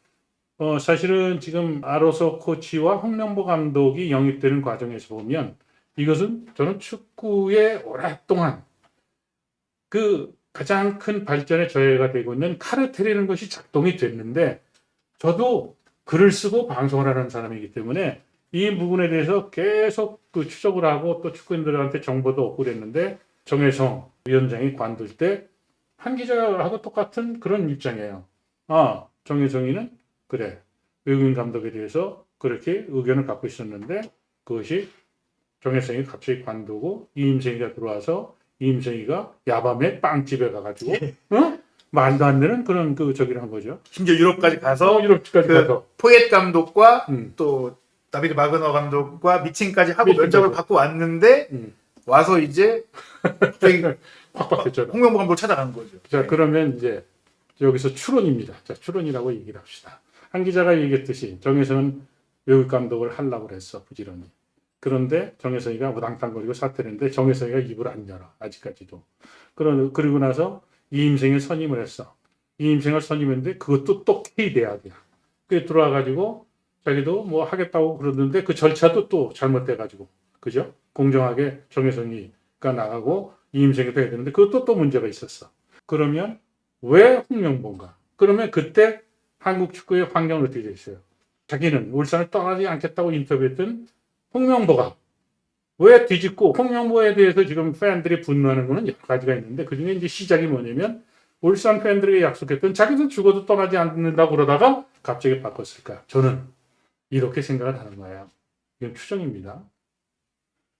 사실은 지금 아로소 코치와 홍명보 감독이 영입되는 과정에서 보면 이것은 저는 축구의 오랫동안 그 가장 큰 발전의 저해가 되고 있는 카르텔이라는 것이 작동이 됐는데 저도 글을 쓰고 방송을 하는 사람이기 때문에 이 부분에 대해서 계속 그 추적을 하고 또 축구인들한테 정보도 얻고 그랬는데 정혜성 위원장이 관둘 때 한 기자하고 똑같은 그런 입장이에요. 정혜성이는 그래 외국인 감독에 대해서 그렇게 의견을 갖고 있었는데 그것이 정혜성이 갑자기 관두고 이임생이가 들어와서 이임생이가 야밤에 빵집에 가가지고 말도 안 되는 그런 저기를 한 거죠. 심지어 유럽까지 가서 유럽까지 가서 포엣 감독과 또 다비드 마그너 감독과 미팅까지 하고 면접을 받고 왔는데 와서 이제 갑자기 확 바뀌었잖아요. 홍명보 감독을 찾아간 거죠. 자, 그러면 이제 여기서 추론입니다. 자, 추론이라고 얘기를 합시다. 한 기자가 얘기했듯이 정혜성은 외국 감독을 하려고 그랬어, 부지런히. 그런데 정혜성이가 우당탕거리고 사퇴를 했는데 정혜성이가 입을 안 열어, 아직까지도. 그리고 나서 이임생을 선임을 했어. 이임생을 선임했는데 그것도 또 K대학이야. 그게 들어와가지고 자기도 뭐 하겠다고 그러는데 그 절차도 또 잘못돼가지고 그죠? 공정하게 정혜성이가 나가고 이임생이 해야 되는데 그것도 또 문제가 있었어. 그러면 왜 홍명보인가? 그러면 그때 한국 축구의 환경은 어떻게 돼 있어요? 자기는 울산을 떠나지 않겠다고 인터뷰했던 홍명보가 왜 뒤집고 홍명보에 대해서 지금 팬들이 분노하는 거는 여러 가지가 있는데 그중에 이제 시작이 뭐냐면 울산 팬들에게 약속했던 자기는 죽어도 떠나지 않는다고 그러다가 갑자기 바꿨을까? 저는 이렇게 생각을 하는 거예요. 이건 추정입니다.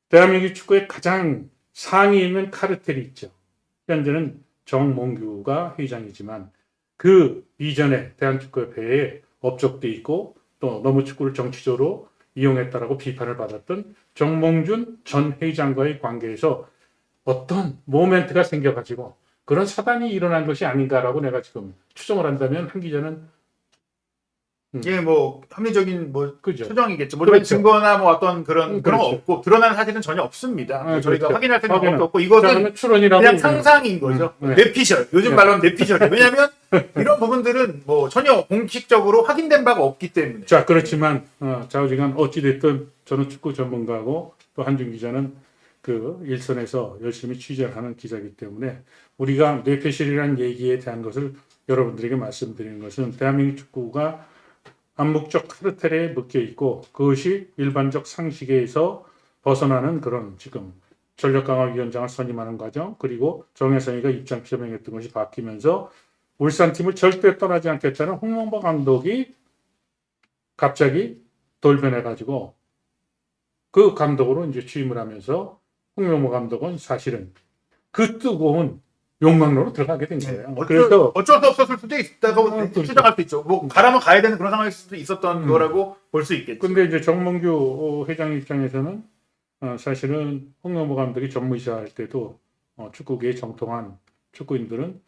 대한민국 축구의 가장 상위 있는 카르텔이 있죠. 현재는 정몽규가 회장이지만 그 이전에 대한축구협회에 업적도 있고 또 너무 축구를 정치적으로 이용했다라고 비판을 받았던 정몽준 전 회장과의 관계에서 어떤 모멘트가 생겨가지고 그런 사단이 일어난 것이 아닌가라고 내가 지금 추정을 한다면 한 기자는 이게 뭐 합리적인 뭐 그죠. 추정이겠죠. 뭐 그렇죠. 증거나 뭐 어떤 그런 거 그렇죠. 없고 드러나는 사실은 전혀 없습니다. 저희가 그렇죠. 확인할 생각 확인은. 없고 이것은 그러면 추론이라고 그냥 상상인 거죠. 네. 뇌피셜. 요즘 네. 말로 하면 뇌피셜. 왜냐하면 이런 부분들은 뭐 전혀 공식적으로 확인된 바가 없기 때문에. 자, 그렇지만 좌우지간 어찌됐든 저는 축구 전문가고 또 한준 기자는 그 일선에서 열심히 취재를 하는 기자이기 때문에 우리가 뇌피셜이라는 얘기에 대한 것을 여러분들에게 말씀드리는 것은 대한민국 축구가 암묵적 카르텔에 묶여 있고 그것이 일반적 상식에서 벗어나는 그런 지금 전력강화위원장을 선임하는 과정 그리고 정혜성이가 입장 표명했던 것이 바뀌면서 울산팀을 절대 떠나지 않겠다는 홍명보 감독이 갑자기 돌변해가지고 그 감독으로 이제 취임을 하면서 홍명보 감독은 사실은 그 뜨거운 욕망으로 들어가게 된 거예요. 그래서 어쩔 수 없었을 수도 있다고 그렇죠. 추정할 수 있죠. 뭐 가라면 가야 되는 그런 상황일 수도 있었던 거라고 볼 수 있겠죠. 근데 이제 정몽규 회장 입장에서는 사실은 홍명보 감독이 전무이사할 때도 축구계의 정통한 축구인들은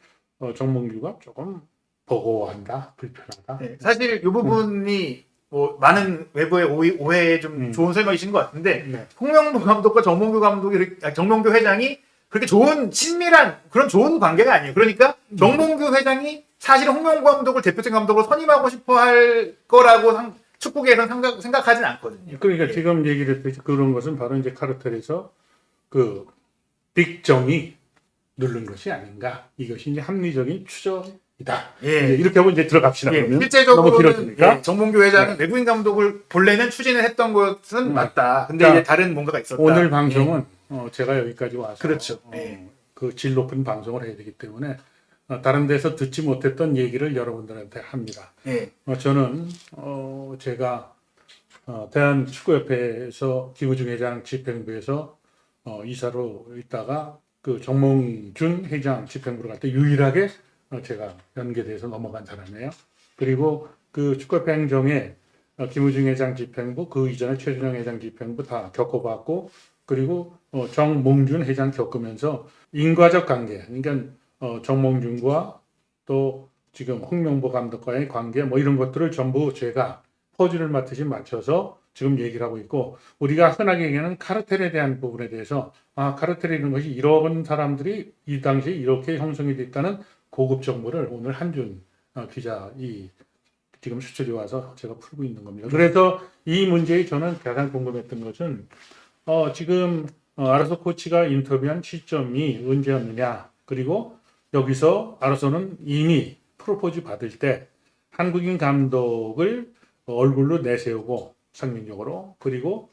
정몽규가 조금 버거워한다, 불편하다. 네, 사실 이 부분이 뭐 많은 외부의 오해에 좀 좋은 설명이신 것 같은데 네. 홍명보 감독과 정몽규 회장이 그렇게 좋은 친밀한 그런 좋은 관계가 아니에요. 그러니까 정몽규 회장이 사실 홍명보 감독을 대표팀 감독으로 선임하고 싶어할 거라고 축구계에서는 생각하진 않거든요. 그러니까 예. 지금 얘기를 했듯이 그런 것은 바로 이제 카르텔에서 그 빅정이 누른 것이 아닌가. 이것이 이제 합리적인 추정이다. 예. 이제 이렇게 하고 이제 들어갑시다. 예, 그러면 너무 실제적으로는 길어지니까. 예, 정몽규 회장은 외국인 감독을 본래는 추진을 했던 것은 맞다. 근데 자, 이제 다른 뭔가가 있었다. 오늘 방송은 제가 여기까지 와서 그렇죠. 예. 그 질 높은 방송을 해야 되기 때문에 다른 데서 듣지 못했던 얘기를 여러분들한테 합니다. 예. 저는 제가 대한축구협회에서 김우중 회장 집행부에서 이사로 있다가 그 정몽준 회장 집행부로 갈 때 유일하게 제가 연계돼서 넘어간 사람이에요. 그리고 그 축구협회 행정에 김우중 회장 집행부, 그 이전에 최준영 회장 집행부 다 겪어봤고, 그리고 정몽준 회장 겪으면서 인과적 관계, 그러니까 정몽준과 또 지금 홍명보 감독과의 관계 뭐 이런 것들을 전부 제가 퍼즐을 맞듯이 맞춰서 지금 얘기를 하고 있고, 우리가 흔하게 얘기하는 카르텔에 대한 부분에 대해서 카르텔이라는 것이 이런 사람들이 이 당시에 이렇게 형성이 됐다는 고급 정보를 오늘 한준 기자 지금 수출이 와서 제가 풀고 있는 겁니다. 그래서 이 문제에 저는 가장 궁금했던 것은 지금 아르소 코치가 인터뷰한 시점이 언제였느냐, 그리고 여기서 아르소는 이미 프로포즈 받을 때 한국인 감독을 얼굴로 내세우고 상징적으로, 그리고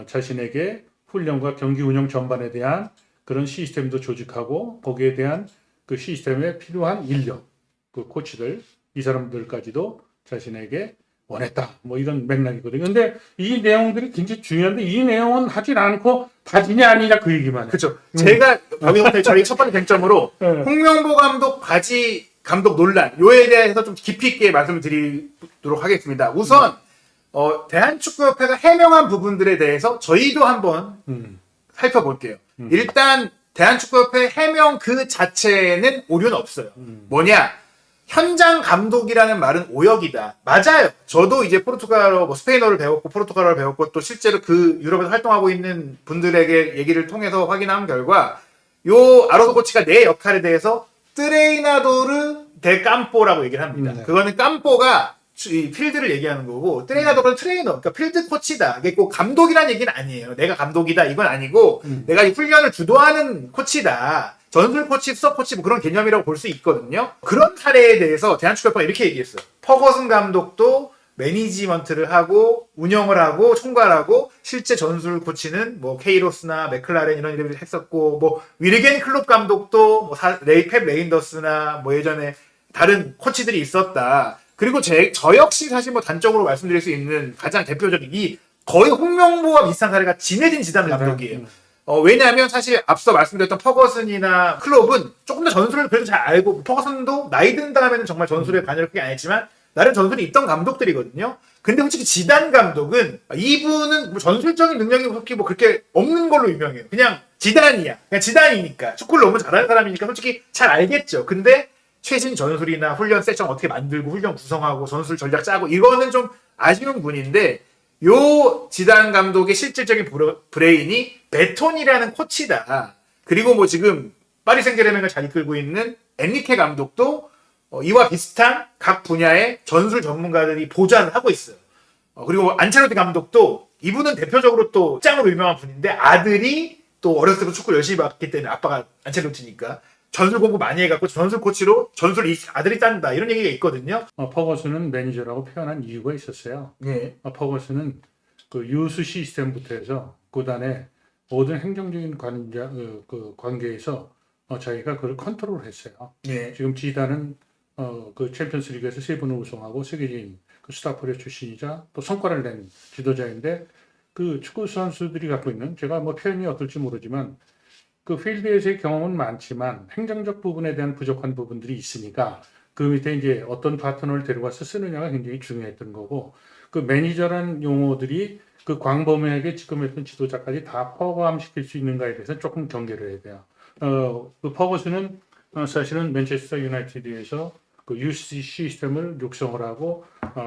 자신에게 훈련과 경기 운영 전반에 대한 그런 시스템도 조직하고 거기에 대한 그 시스템에 필요한 인력, 그 코치들, 이 사람들까지도 자신에게 원했다. 뭐 이런 맥락이거든요. 근데 이 내용들이 굉장히 중요한데 이 내용은 하질 않고 바지냐 아니냐 그 얘기만 해요. 그렇죠. 제가 여기부터 저희 첫 번째 쟁점으로 네. 홍명보 감독 바지 감독 논란 요에 대해서 좀 깊이 있게 말씀을 드리도록 하겠습니다. 우선 대한축구협회가 해명한 부분들에 대해서 저희도 한번 살펴볼게요. 일단 대한축구협회 해명 그 자체는 오류는 없어요. 뭐냐? 현장 감독이라는 말은 오역이다. 맞아요. 저도 이제 포르투갈어, 스페인어를 배웠고 포르투갈어를 배웠고 또 실제로 그 유럽에서 활동하고 있는 분들에게 얘기를 통해서 확인한 결과 요 아로소 코치가 내 역할에 대해서 트레이나도르 데 깜뽀라고 얘기를 합니다. 그거는 깜뽀가 이 필드를 얘기하는 거고 트레이너도 트레이너, 그러니까 필드 코치다. 이게 꼭 감독이란 얘기는 아니에요. 내가 감독이다 이건 아니고 내가 이 훈련을 주도하는 코치다. 전술 코치, 수석 코치 뭐 그런 개념이라고 볼 수 있거든요. 그런 사례에 대해서 대한축구협회가 이렇게 얘기했어요. 퍼거슨 감독도 매니지먼트를 하고 운영을 하고 총괄하고 실제 전술 코치는 뭐 케이로스나 맥클라렌 이런 이름을 했었고 뭐 위르겐 클롭 감독도 뭐 펩 레인더스나 뭐 예전에 다른 코치들이 있었다. 그리고 저 역시 사실 뭐 단적으로 말씀드릴 수 있는 가장 대표적인 이 거의 홍명보와 비슷한 사례가 지네딘 지단 감독이에요. 왜냐하면 사실 앞서 말씀드렸던 퍼거슨이나 클롭은 조금 더 전술을 그래도 잘 알고 퍼거슨도 나이 든 다음에는 정말 전술에 관여를 크게 안 했지만 나름 전술이 있던 감독들이거든요. 근데 솔직히 지단 감독은 이분은 뭐 전술적인 능력이 그렇게 뭐 그렇게 없는 걸로 유명해요. 그냥 지단이야. 그냥 지단이니까 축구를 너무 잘하는 사람이니까 솔직히 잘 알겠죠. 근데 최신 전술이나 훈련 세션 어떻게 만들고 훈련 구성하고 전술 전략 짜고 이거는 좀 아쉬운 분인데 요 지단 감독의 실질적인 브레인이 베톤이라는 코치다. 그리고 뭐 지금 파리 생제르맹을 잘 이끌고 있는 엔리케 감독도 이와 비슷한 각 분야의 전술 전문가들이 보좌를 하고 있어요. 그리고 안첼로티 감독도 이분은 대표적으로 또 짱으로 유명한 분인데 아들이 또 어렸을 때부터 축구를 열심히 봤기 때문에 아빠가 안첼로티니까 전술 공부 많이 해갖고 전술 코치로 전술 아들이 짠다 이런 얘기가 있거든요. 퍼거슨은 매니저라고 표현한 이유가 있었어요. 예. 퍼거슨은 그 유수 시스템부터 해서 구단의 모든 행정적인 관계에서 자기가 그걸 컨트롤했어요. 예. 지금 지단은 그 챔피언스리그에서 3번을 우승하고 세계적인 그 스타프레 출신이자 또 성과를 낸 지도자인데 그 축구 선수들이 갖고 있는 제가 뭐 표현이 어떨지 모르지만 그 필드에서의 경험은 많지만 행정적 부분에 대한 부족한 부분들이 있으니까 그 밑에 이제 어떤 파트너를 데려가서 쓰느냐가 굉장히 중요했던 거고 그 매니저라는 용어들이 그 광범위하게 지금 했던 지도자까지 다 포함시킬 수 있는가에 대해서 조금 경계를 해야 돼요. 그 퍼거슨은 사실은 맨체스터 유나이티드에서 그 UC 시스템을 육성을 하고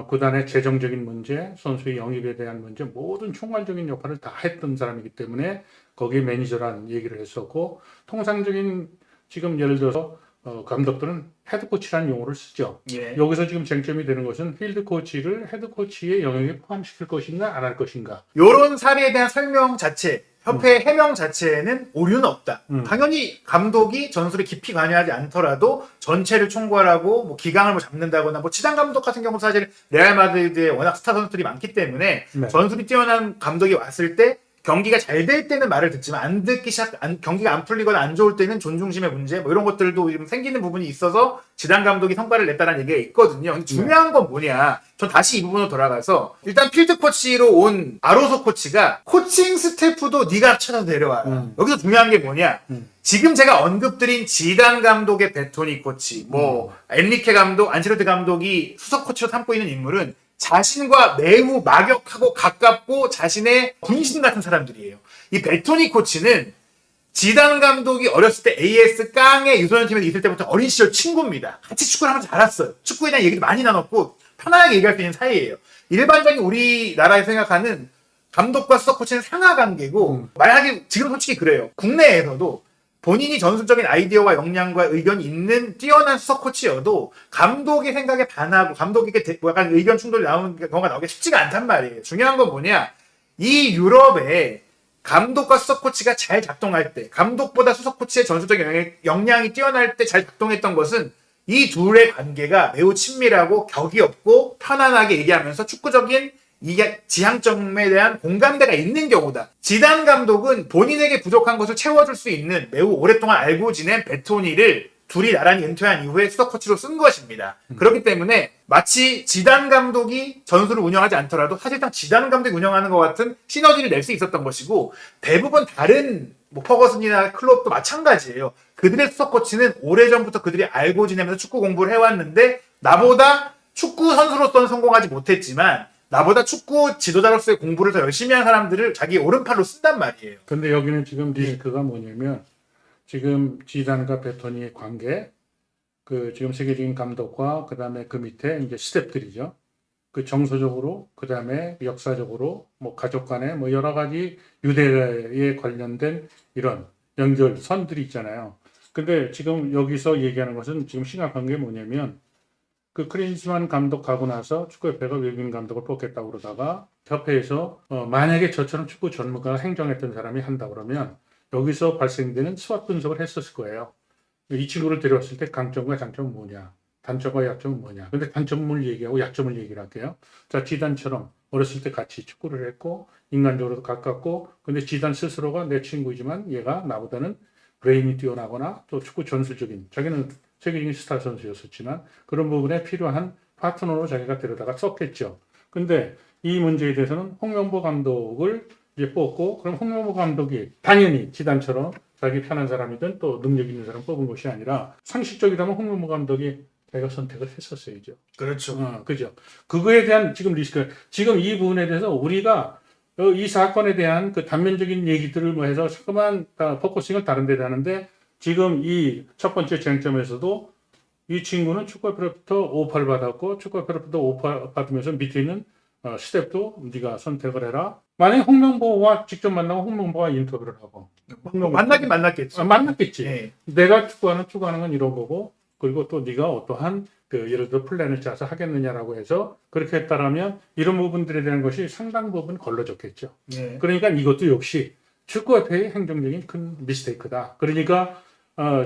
구단의 재정적인 문제, 선수의 영입에 대한 문제 모든 총괄적인 역할을 다 했던 사람이기 때문에 거기에 매니저라는 얘기를 했었고 통상적인 지금 예를 들어서 감독들은 헤드코치라는 용어를 쓰죠. 예. 여기서 지금 쟁점이 되는 것은 필드코치를 헤드코치의 영역에 포함시킬 것인가 안 할 것인가. 이런 사례에 대한 설명 자체 협회 해명 자체에는 오류는 없다. 당연히 감독이 전술에 깊이 관여하지 않더라도 전체를 총괄하고 뭐 기강을 뭐 잡는다거나 뭐 지단 감독 같은 경우 사실 레알 마드리드에 워낙 스타 선수들이 많기 때문에 네. 전술이 뛰어난 감독이 왔을 때 경기가 잘 될 때는 말을 듣지만 경기가 안 풀리거나 안 좋을 때는 존중심의 문제 뭐 이런 것들도 좀 생기는 부분이 있어서 지단 감독이 성과를 냈다는 얘기가 있거든요. 근데 중요한 건 뭐냐? 전 다시 이 부분으로 돌아가서 일단 필드 코치로 온 아로소 코치가 코칭 스태프도 네가 찾아서 데려와라. 여기서 중요한 게 뭐냐? 지금 제가 언급드린 지단 감독의 베토니 코치, 뭐 엔리케 감독, 안첼로티 감독이 수석 코치로 삼고 있는 인물은 자신과 매우 막역하고 가깝고 자신의 분신 같은 사람들이에요. 이 베토니 코치는 지단 감독이 어렸을 때 AS 깡의 유소년 팀에 있을 때부터 어린 시절 친구입니다. 같이 축구를 하면서 자랐어요. 축구에 대한 얘기도 많이 나눴고 편안하게 얘기할 수 있는 사이예요. 일반적인 우리나라에 생각하는 감독과 수석 코치는 상하 관계고 말하기 지금 솔직히 그래요. 국내에서도 본인이 전술적인 아이디어와 역량과 의견이 있는 뛰어난 수석 코치여도 감독의 생각에 반하고 감독에게 약간 의견 충돌이 나오는 경우가 나오기 쉽지가 않단 말이에요. 중요한 건 뭐냐? 이 유럽에 감독과 수석 코치가 잘 작동할 때, 감독보다 수석 코치의 전술적인 역량이 뛰어날 때 잘 작동했던 것은 이 둘의 관계가 매우 친밀하고 격이 없고 편안하게 얘기하면서 축구적인 이게 지향점에 대한 공감대가 있는 경우다. 지단 감독은 본인에게 부족한 것을 채워줄 수 있는 매우 오랫동안 알고 지낸 베토니를 둘이 나란히 은퇴한 이후에 수석 코치로 쓴 것입니다. 그렇기 때문에 마치 지단 감독이 전술을 운영하지 않더라도 사실상 지단 감독이 운영하는 것 같은 시너지를 낼 수 있었던 것이고 대부분 다른 뭐 퍼거슨이나 클롭도 마찬가지예요. 그들의 수석 코치는 오래전부터 그들이 알고 지내면서 축구 공부를 해왔는데 나보다 축구 선수로서는 성공하지 못했지만 나보다 축구 지도자로서의 공부를 더 열심히 한 사람들을 자기 오른팔로 쓴단 말이에요. 근데 여기는 지금 리스크가 뭐냐면 지금 지단과 베토니의 관계, 그 지금 세계적인 감독과 그 다음에 그 밑에 이제 스텝들이죠. 그 정서적으로, 그 다음에 역사적으로, 뭐 가족 간에 뭐 여러 가지 유대에 관련된 이런 연결선들이 있잖아요. 근데 지금 여기서 얘기하는 것은 지금 심각한 게 뭐냐면 그 크린스만 감독 가고 나서 축구협회가 외국인 감독을 뽑겠다고 그러다가 협회에서 만약에 저처럼 축구 전문가가 행정했던 사람이 한다 그러면 여기서 발생되는 스왓 분석을 했었을 거예요. 이 친구를 데려왔을 때 강점과 장점은 뭐냐, 단점과 약점은 뭐냐. 근데 단점을 얘기하고 약점을 얘기를 할게요. 자, 지단처럼 어렸을 때 같이 축구를 했고 인간적으로도 가깝고 근데 지단 스스로가 내 친구이지만 얘가 나보다는 브레인이 뛰어나거나 또 축구 전술적인 자기는 세계적인 스타 선수였었지만 그런 부분에 필요한 파트너로 자기가 데려다가 썼겠죠. 근데 이 문제에 대해서는 홍명보 감독을 이제 뽑고 그럼 홍명보 감독이 당연히 지단처럼 자기 편한 사람이든 또 능력 있는 사람 뽑은 것이 아니라 상식적이라면 홍명보 감독이 자기가 선택을 했었어야죠. 그렇죠. 그죠. 그거에 대한 지금 리스크, 지금 이 부분에 대해서 우리가 이 사건에 대한 그 단면적인 얘기들을 뭐 해서 자꾸만 포커싱을 다른 데다 하는데 지금 이 첫 번째 쟁점에서도 이 친구는 축구협회로부터 오퍼를 받았고 축구협회로부터 오퍼 받으면서 밑에 있는 스텝도 네가 선택을 해라. 만약에 홍명보와 직접 만나고 홍명보와 인터뷰를 하고 만나긴 만났겠죠. 만났겠지. 예. 내가 축구하는 건 이런 거고 그리고 또 네가 어떠한 그 예를 들어 플랜을 짜서 하겠느냐라고 해서 그렇게 했다라면 이런 부분들에 대한 것이 상당 부분 걸러졌겠죠. 예. 그러니까 이것도 역시 축구협회의 행정적인 큰 미스테이크다. 그러니까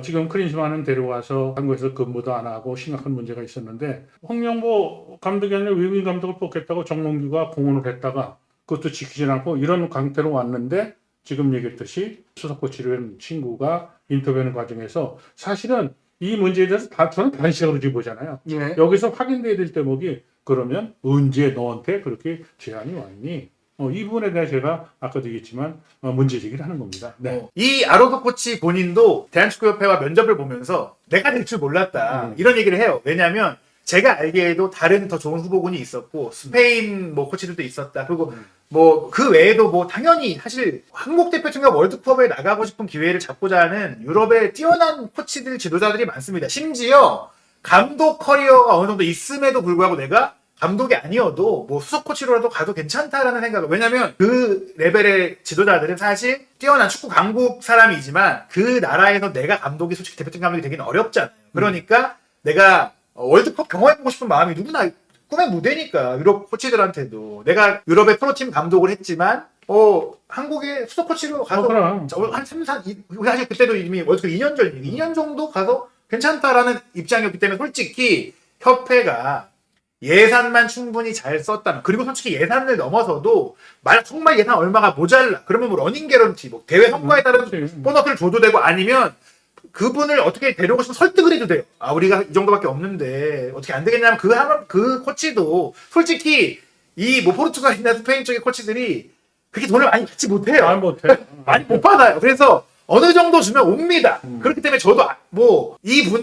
지금 크린스만은 데려와서 한국에서 근무도 안 하고 심각한 문제가 있었는데 홍명보 감독이 아니라 외국인 감독을 뽑겠다고 정몽규가 공언을 했다가 그것도 지키지 않고 이런 강태로 왔는데 지금 얘기했듯이 수석 코치를 한 친구가 인터뷰하는 과정에서 사실은 이 문제에 대해서 저는 다른 시각으로 지금 보잖아요. 예. 여기서 확인돼야 될 대목이 그러면 언제 너한테 그렇게 제안이 왔니? 이 부분에 대해 제가 아까도 얘기했지만 문제 제기를 하는 겁니다. 네. 이 아로도 코치 본인도 대한축구협회와 면접을 보면서 내가 될 줄 몰랐다 이런 얘기를 해요. 왜냐하면 제가 알기에도 다른 더 좋은 후보군이 있었고 스페인 뭐 코치들도 있었다. 그리고 뭐 그 외에도 뭐 당연히 사실 한국 대표팀과 월드컵에 나가고 싶은 기회를 잡고자 하는 유럽의 뛰어난 코치들 지도자들이 많습니다. 심지어 감독 커리어가 어느 정도 있음에도 불구하고 내가 감독이 아니어도 뭐 수석 코치로라도 가도 괜찮다라는 생각을. 왜냐면 그 레벨의 지도자들은 사실 뛰어난 축구 강국 사람이지만 그 나라에서 내가 감독이 솔직히 대표팀 감독이 되기는 어렵잖아요. 그러니까 내가 월드컵 경험해보고 싶은 마음이 누구나 꿈의 무대니까 유럽 코치들한테도 내가 유럽의 프로팀 감독을 했지만 한국의 수석 코치로 가서 그럼. 한 3, 4, 사실 그때도 이미 월드컵 2년 전이니까 2년 정도 가서 괜찮다라는 입장이었기 때문에 솔직히 협회가 예산만 충분히 잘 썼다면 그리고 솔직히 예산을 넘어서도 만약 정말 예산 얼마가 모자라 그러면 뭐 러닝 개런티 뭐 대회 성과에 따른 보너스를 줘도 되고 아니면 그분을 어떻게 데려오고 싶으면 설득을 해도 돼요. 우리가 이 정도밖에 없는데 어떻게 안 되겠냐면 그 코치도 솔직히 이 뭐 포르투갈이나 스페인 쪽의 코치들이 그렇게 돈을 많이 받지 못해요. 못해. 많이 못 받아요. 그래서 어느 정도 주면 옵니다. 그렇기 때문에 저도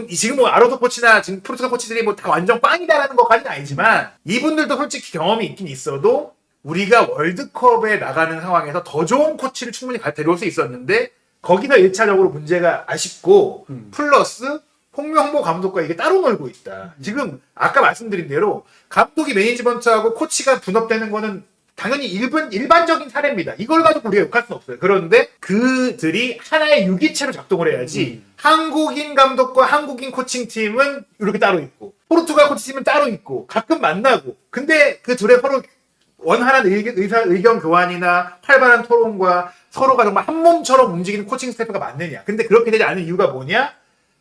지금 뭐 아로도 코치나 지금 포르투갈 코치들이 뭐 다 완전 꽝이다라는 것까지는 아니지만 이분들도 솔직히 경험이 있긴 있어도 우리가 월드컵에 나가는 상황에서 더 좋은 코치를 충분히 데려올 수 있었는데 거기서 1차적으로 문제가 아쉽고 플러스 홍명보 감독과 이게 따로 놀고 있다. 지금 아까 말씀드린 대로 감독이 매니지먼트하고 코치가 분업되는 거는 당연히 일반적인 사례입니다. 이걸 가지고 우리가 욕할 수는 없어요. 그런데 그들이 하나의 유기체로 작동을 해야지 한국인 감독과 한국인 코칭팀은 이렇게 따로 있고 포르투갈 코치팀은 따로 있고 가끔 만나고 근데 그 둘의 서로 원활한 의견 교환이나 활발한 토론과 서로가 정말 한 몸처럼 움직이는 코칭 스태프가 맞느냐. 근데 그렇게 되지 않은 이유가 뭐냐?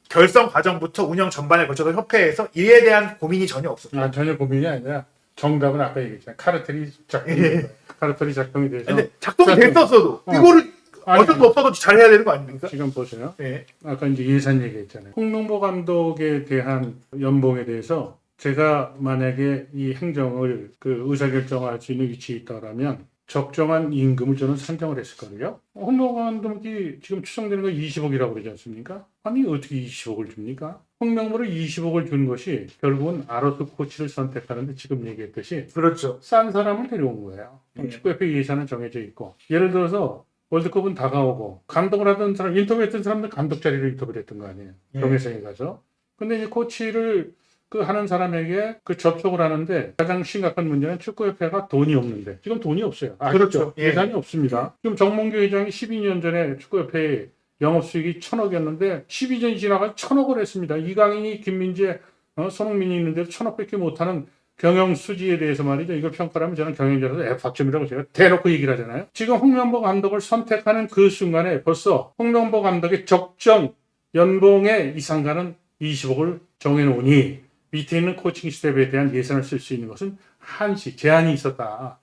결성 과정부터 운영 전반에 걸쳐서 협회에서 이에 대한 고민이 전혀 없었어요. 전혀 고민이 아니라 정답은 아까 얘기했잖아요. 카르텔이 작동이 돼서. 근데 작동이 됐었어도 이거를 어쩔 수 없어도 잘해야 되는 거 아닙니까? 지금 보세요. 네. 아까 이제 예산 얘기했잖아요. 홍명보 감독에 대한 연봉에 대해서 제가 만약에 이 행정을 의사결정할 수 있는 위치에 있다라면 적정한 임금을 저는 산정을 했을 거예요. 홍명보 감독이 지금 추정되는 거 20억이라고 그러지 않습니까? 아니 어떻게 20억을 줍니까? 홍명보를 20억을 준 것이 결국은 아로스 코치를 선택하는데 지금 얘기했듯이 그렇죠. 싼 사람을 데려온 거예요. 축구협회 예산은 정해져 있고 예를 들어서 월드컵은 다가오고 감독을 하던 사람, 인터뷰했던 사람들 감독 자리로 인터뷰를 했던 거 아니에요. 경혜성에 가서. 근데 이제 코치를 하는 사람에게 접촉을 하는데 가장 심각한 문제는 축구협회가 돈이 없는데 지금 돈이 없어요. 그렇죠. 예산이 없습니다. 지금 정몽규 회장이 12년 전에 축구협회 영업수익이 1,000억이었는데 12년이 지나가 1,000억을 했습니다. 이강인이 김민재 손흥민이 있는데도 1,000억밖에 못하는 경영 수지에 대해서 말이죠. 이걸 평가하면 저는 경영자로서 F학점이라고 제가 대놓고 얘기를 하잖아요. 지금 홍명보 감독을 선택하는 그 순간에 벌써 홍명보 감독의 적정 연봉의 이상가는 20억을 정해놓으니 밑에 있는 코칭 스텝에 대한 예산을 쓸 수 있는 것은 한시 제한이 있었다.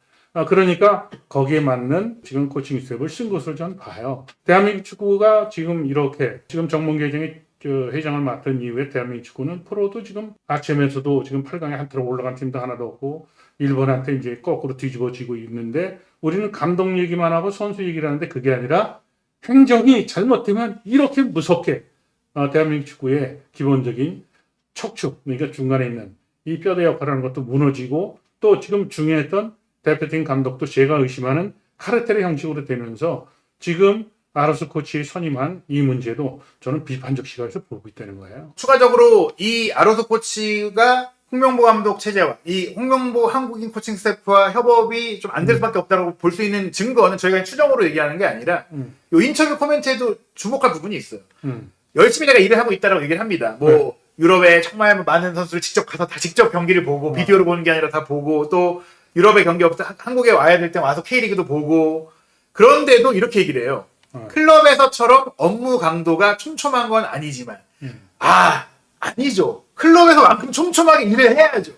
그러니까 거기에 맞는 지금 코칭 스텝을 쓴 것으로 저는 봐요. 대한민국 축구가 지금 이렇게 지금 정몽계장이 회장을 맡은 이후에 대한민국 축구는 프로도 지금 아침에서도 지금 8강에 한테로 올라간 팀도 하나도 없고 일본한테 이제 거꾸로 뒤집어지고 있는데 우리는 감독 얘기만 하고 선수 얘기를 하는데 그게 아니라 행정이 잘못되면 이렇게 무섭게 대한민국 축구의 기본적인 척추, 그러니까 중간에 있는 이 뼈대 역할을 하는 것도 무너지고 또 지금 중요했던 대표팀 감독도 제가 의심하는 카르텔의 형식으로 되면서 지금 아로스 코치의 선임한 이 문제도 저는 비판적 시각에서 보고 있다는 거예요. 추가적으로 이 아로스 코치가 홍명보 감독 체제와 이 홍명보 한국인 코칭 스태프와 협업이 좀 안 될 수밖에 없다고 볼 수 있는 증거는 저희가 추정으로 얘기하는 게 아니라 이 인터뷰 코멘트에도 주목할 부분이 있어요. 열심히 내가 일을 하고 있다라고 얘기를 합니다. 뭐 유럽에 정말 많은 선수를 직접 가서 다 직접 경기를 보고 비디오로 보는 게 아니라 다 보고 또 유럽에 경기 없어 한국에 와야 될 때 와서 K리그도 보고 그런데도 이렇게 얘기를 해요. 클럽에서처럼 업무 강도가 촘촘한 건 아니지만 아니죠. 클럽에서만큼 촘촘하게 일을 해야죠.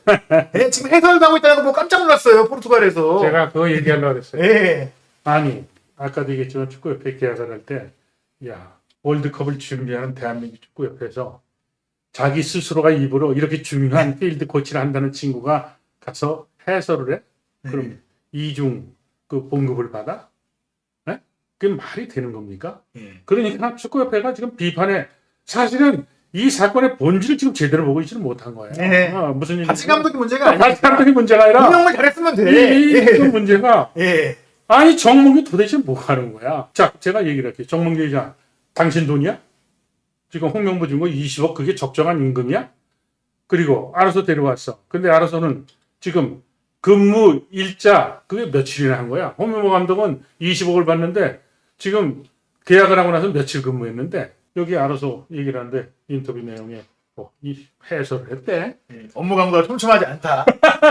네, 지금 해설도 하고 있다는 거 보고 깜짝 놀랐어요. 포르투갈에서. 제가 그거 얘기하려고 그랬어요. 네. 아니 아까도 얘기했지만 축구협회 계약을 할 때 월드컵을 준비하는 대한민국 축구협회에서 자기 스스로가 입으로 이렇게 중요한 필드 코치를 한다는 친구가 가서 해설을 해? 그럼 이중 그 봉급을 받아? 네? 그게 말이 되는 겁니까? 그러니까 축구협회가 지금 비판에 사실은 이 사건의 본질을 지금 제대로 보고 있지는 못한 거예요. 네. 무슨 바지 감독이 문제가 아니라 바지 감독이 문제가 아니라 운영을 잘했으면 돼. 이 문제가 예. 아니 정몽규 도대체 뭐 하는 거야? 자, 제가 얘기를 할게요. 정몽규 회장, 당신 돈이야? 지금 홍명보 준 거 20억 그게 적정한 임금이야? 그리고 알아서 데려왔어. 근데 알아서는 지금 근무 일자 그게 며칠이나 한 거야? 홍명보 감독은 20억을 받는데 지금 계약을 하고 나서 며칠 근무했는데 여기 알아서 얘기를 하는데 인터뷰 내용에 이 해설을 했대. 업무 강도가 촘촘하지 않다.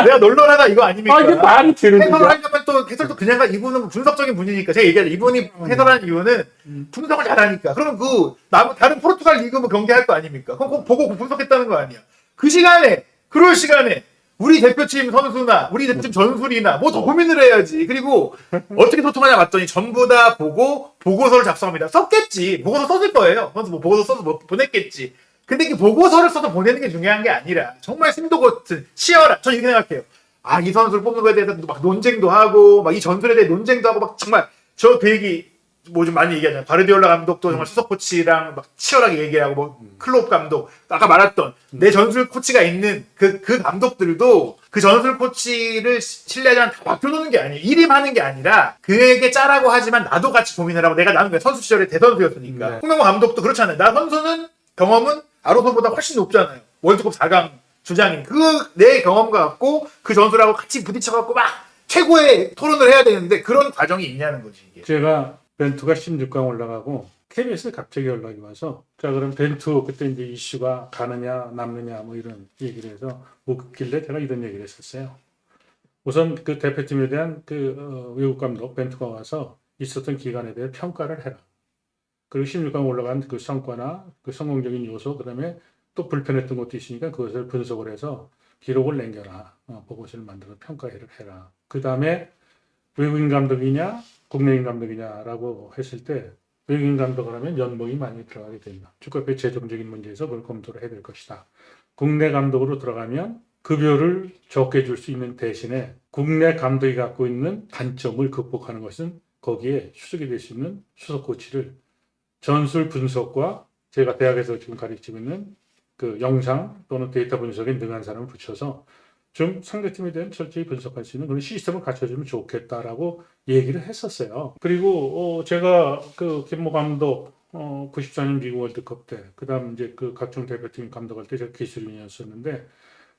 내가 논란하다 이거 아닙니까? 이게 말이 되는 해설을 거야? 하려면 또 해설도 그냥 이분은 분석적인 분이니까 제가 얘기하죠. 이분이 해설하는 이유는 분석을 잘하니까. 그러면 다른 포르투갈 리그 뭐 경기할 거 아닙니까? 그럼 그거 보고 분석했다는 거 아니야. 그럴 시간에 우리 대표팀 선수나 우리 대표팀 전술이나 뭐 더 고민을 해야지. 그리고 어떻게 소통하냐 봤더니 전부 다 보고 보고서를 작성합니다. 썼겠지. 보고서 썼을 거예요. 선수 뭐 보고서 써서 뭐 보냈겠지. 근데 이 보고서를 써서 보내는 게 중요한 게 아니라 정말 심도 같은 치열한 저는 이렇게 생각해요. 이 선수를 뽑는 거에 대해서 막 논쟁도 하고 막 이 전술에 대해 논쟁도 하고 막 정말 저 그 얘기 뭐 좀 많이 얘기하잖아요. 바르디올라 감독도 정말 수석 코치랑 막 치열하게 얘기하고 뭐 클롭 감독 아까 말했던 내 전술 코치가 있는 그 감독들도 그 전술 코치를 신뢰하지만 다 맡겨놓는 게 아니에요. 일임하는 게 아니라 그에게 짜라고 하지만 나도 같이 고민을 하고 나는 선수 시절에 대선수였으니까 홍명보 감독도 그렇잖아요. 나 선수는 경험은 아로선보다 훨씬 높잖아요. 월드컵 4강 주장인 내 경험과 갖고 그 전술하고 같이 부딪혀갖고 막 최고의 토론을 해야 되는데 그런 과정이 있냐는 거지 이게. 제가 벤투가 16강 올라가고 KBS에 갑자기 연락이 와서 자 그럼 벤투 그때 이제 이슈가 가느냐 남느냐 뭐 이런 얘기를 해서 묻길래 제가 이런 얘기를 했었어요. 우선 그 대표팀에 대한 외국 감독 벤투가 와서 있었던 기간에 대해 평가를 해라. 그리고 16강 올라간 그 성과나 그 성공적인 요소 그다음에 또 불편했던 것도 있으니까 그것을 분석을 해서 기록을 남겨라. 보고서를 만들어서 평가를 해라. 그 다음에 외국인 감독이냐 국내인 감독이냐라고 했을 때 외국인 감독을 하면 연봉이 많이 들어가게 된다. 축구협회 재정적인 문제에서 그걸 검토를 해야 될 것이다. 국내 감독으로 들어가면 급여를 적게 줄 수 있는 대신에 국내 감독이 갖고 있는 단점을 극복하는 것은 거기에 수석이 될 수 있는 수석 코치를 전술 분석과 제가 대학에서 지금 가르치고 있는 그 영상 또는 데이터 분석에 능한 사람을 붙여서 좀 상대팀에 대한 철저히 분석할 수 있는 그런 시스템을 갖춰주면 좋겠다라고 얘기를 했었어요. 그리고 제가 그 김모 감독 94년 미국 월드컵 때 그다음 이제 그 각종 대표팀 감독할 때 제가 기술위원이었었는데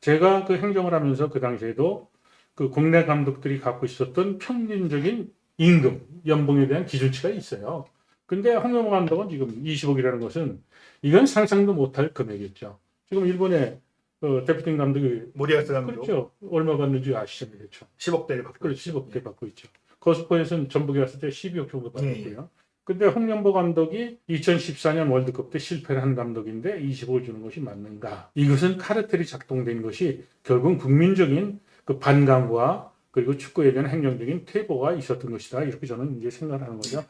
제가 그 행정을 하면서 그 당시에도 그 국내 감독들이 갖고 있었던 평균적인 임금, 연봉에 대한 기준치가 있어요. 근데 홍명보 감독은 지금 20억이라는 것은 이건 상상도 못할 금액이었죠. 지금 일본의 대표팀 감독이 모리아스 감독 그렇죠. 얼마 받는지 아시잖아요. 그렇죠. 10억대를 받고 그렇죠. 10억대 받고 있죠. 거스퍼에서는 전북에 왔을 때 12억 정도 받았고요. 근데 홍명보 감독이 2014년 월드컵 때 실패를 한 감독인데 20억을 주는 것이 맞는가? 이것은 카르텔이 작동된 것이 결국 국민적인 그 반감과 그리고 축구에 대한 행정적인 퇴보가 있었던 것이다. 이렇게 저는 이제 생각하는 거죠.